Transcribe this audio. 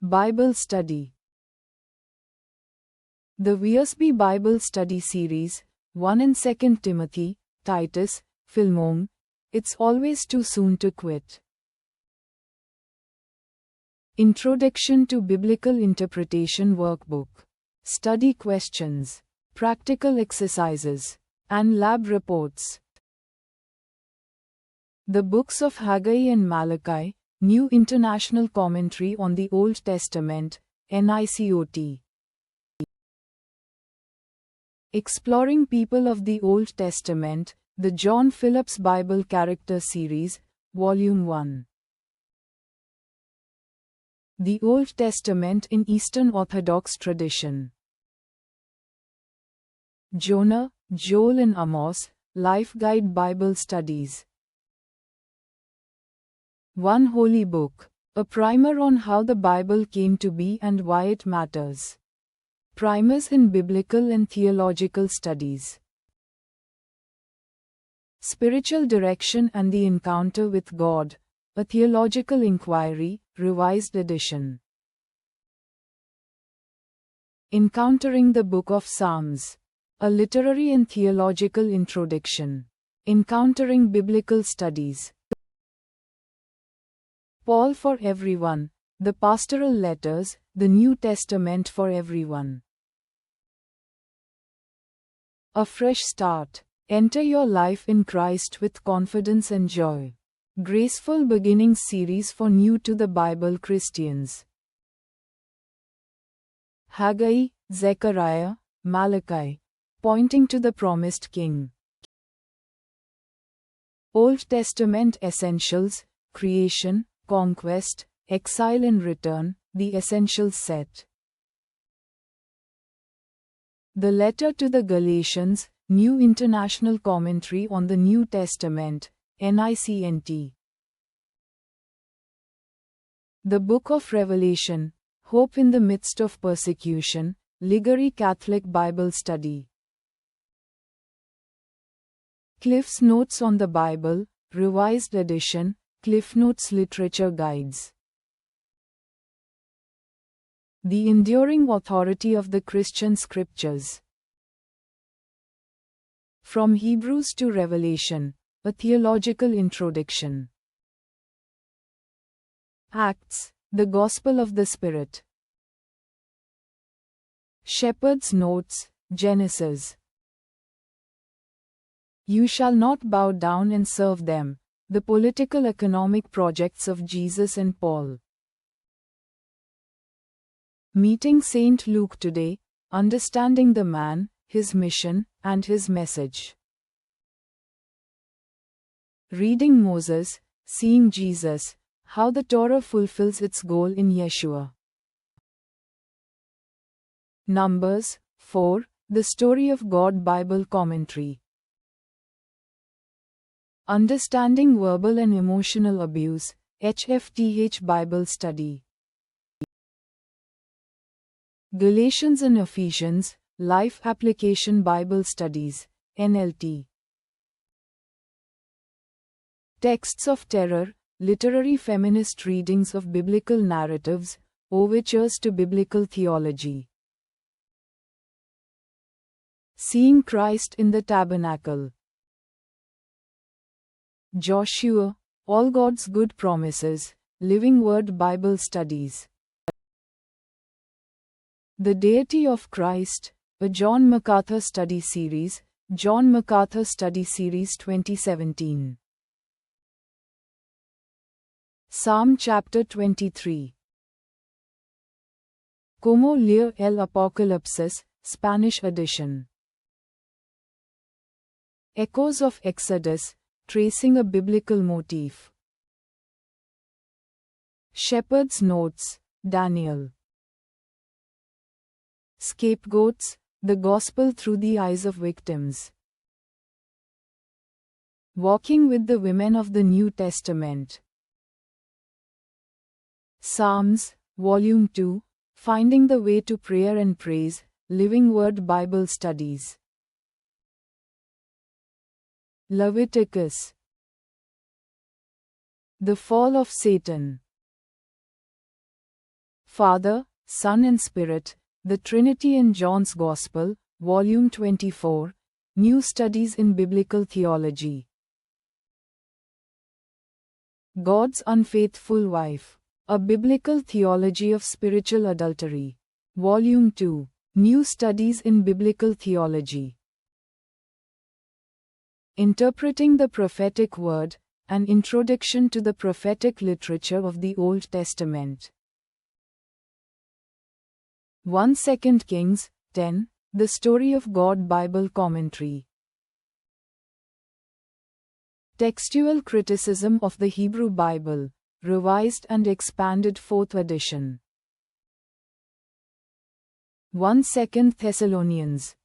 Bible Study. The VSB Bible Study Series, 1 and 2 Timothy, Titus, Philemon. It's always too soon to quit. Introduction to Biblical Interpretation Workbook. Study questions, practical exercises, and lab reports. The books of Haggai and Malachi, New International Commentary on the Old Testament, NICOT. Exploring People of the Old Testament, the John Phillips Bible Character Series, Volume 1. The Old Testament in Eastern Orthodox Tradition. Jonah, Joel and Amos, Life Guide Bible Studies. One Holy Book, a primer on how the Bible came to be and why it matters. Primers in Biblical and Theological Studies. Spiritual Direction and the Encounter with God, a Theological Inquiry, Revised Edition. Encountering the Book of Psalms, a Literary and Theological Introduction. Encountering Biblical Studies. Paul for Everyone, the Pastoral Letters, the New Testament for Everyone. A Fresh Start. Enter your life in Christ with confidence and joy. Graceful Beginnings Series for new to the Bible Christians. Haggai, Zechariah, Malachi, pointing to the promised King. Old Testament Essentials, Creation, Conquest, Exile and Return, the Essentials Set. The Letter to the Galatians, New International Commentary on the New Testament, NICNT. The Book of Revelation, Hope in the Midst of Persecution, Liguri Catholic Bible Study. Cliff's Notes on the Bible, Revised Edition, Cliff Notes Literature Guides. The Enduring Authority of the Christian Scriptures. From Hebrews to Revelation, a Theological Introduction. Acts, the Gospel of the Spirit. Shepherd's Notes, Genesis. You shall not bow down and serve them, the political economic projects of Jesus and Paul. Meeting St. Luke today, understanding the man, his mission, and his message. Reading Moses, seeing Jesus, how the Torah fulfills its goal in Yeshua. Numbers 4, the Story of God Bible Commentary. Understanding Verbal and Emotional Abuse, HFTH Bible Study. Galatians and Ephesians, Life Application Bible Studies, NLT. Texts of Terror, Literary Feminist Readings of Biblical Narratives, Overtures to Biblical Theology. Seeing Christ in the Tabernacle. Joshua, All God's Good Promises, Living Word Bible Studies. The Deity of Christ, a John MacArthur Study Series, John MacArthur Study Series 2017. Psalm Chapter 23. Como leer el Apocalipsis, Spanish edition. Echoes of Exodus, tracing a biblical motif. Shepherd's Notes, Daniel. Scapegoats, the Gospel through the eyes of victims. Walking with the Women of the New Testament. Psalms, Volume 2, Finding the Way to Prayer and Praise, Living Word Bible Studies. Leviticus. The Fall of Satan. Father, Son and Spirit, the Trinity in John's Gospel, Volume 24, New Studies in Biblical Theology. God's Unfaithful Wife, A Biblical Theology of Spiritual Adultery. Volume 2, New Studies in Biblical Theology. Interpreting the Prophetic Word, An Introduction to the Prophetic Literature of the Old Testament. 1 Kings 10, The Story of God Bible Commentary. Textual Criticism of the Hebrew Bible, Revised and Expanded 4th edition. 1 Thessalonians